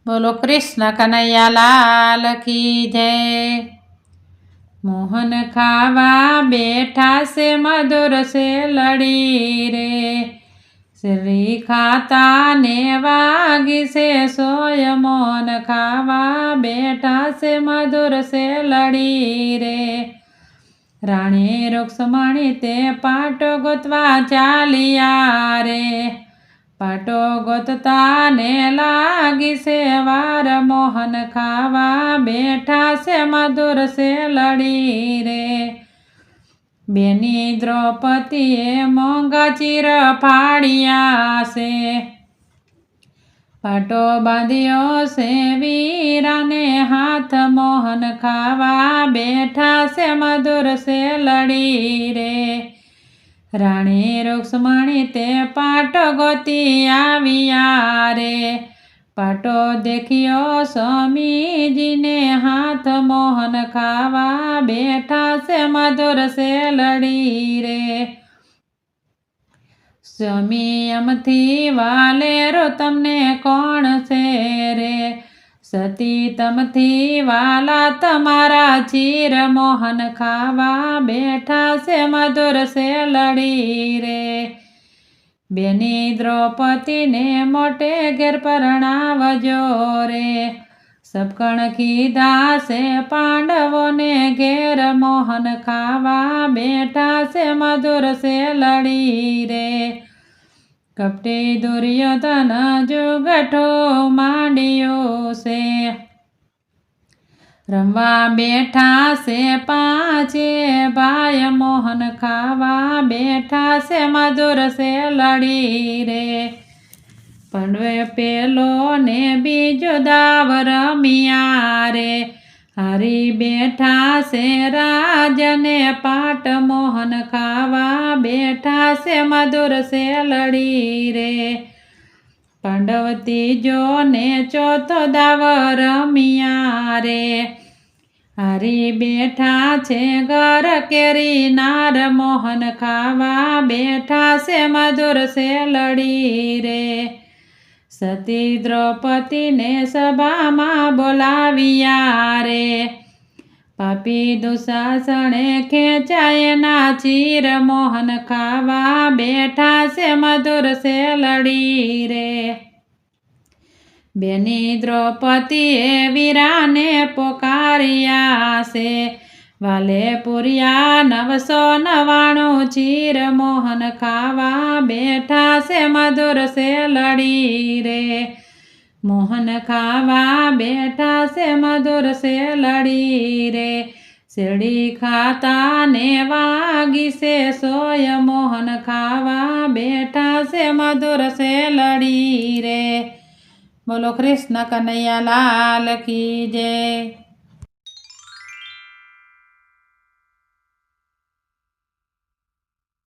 बोलो कृष्ण कन्हैया लाल की जय। मोहन खावा बैठा से मधुर से लड़ी रे, श्री खाता ने वागी से सोय। मोहन खावा बैठा से मधुर से लड़ी रे, राणी रुक्ष्मणी ते पाटो गोतवा चालिया रे, पाटो गोतता ने लागी से वार। मोहन खावा बैठा से मधुर से लड़ी रे, बेनी द्रौपदीए मोंगा चीर फाड़िया से, पाटो बांधियो से वीरा ने हाथ। मोहन खावा बैठा से मधुर से लड़ी रे, राणी रुक्ष्मणी ते पाटो गोती आविया रे, पाटो देखियो स्वामी जी ने हाथ। मोहन खावा बैठा से मधुर से लड़ी रे, स्वामी अमथी वाले रो तमने कोण से रे, सती तमथी वाला तमारा चीर। मोहन खावा बैठा से मधुर से लड़ी रे, बेनी द्रौपदी ने मोटे घेर परणावजो रे, सब कण कीधा से पांडवों ने घेर। मोहन खावा बैठा से मधुर से लड़ी रे, कपटी दुर्योधन जुगठो मांडियो से, रमवा बैठा से पांचे भाई। मोहन खावा बैठा से मधुर से लड़ी रे, पंडवे पेलो ने बीजो दाव रमिया रे, हरी बैठा से राजने पाट। मोहन खावा बैठा से मधुर से लड़ी रे, पांडव तीजो ने चौथो दाव रमिया रे, हरी बैठा छे घर केरी नार। मोहन खावा बैठा से मधुर से लड़ी रे, सती द्रौपदी ने सभा में बोलाविया रे, पापी दुशासने खेचाए ना चीर। मोहन खावा बैठा से मधुर से लड़ी रे, बेनी द्रौपदीए वीरा ने पोकारिया से, वाले पुरिया 999 चीर। मोहन खावा बैठा से मधुर से लड़ी रे, मोहन खावा बैठा से मधुर से लड़ी रे, शिरडी खाता ने वागी से सोय। मोहन खावा बैठा से मधुर से लड़ी रे। बोलो कृष्ण कन्हैया लाल की जय।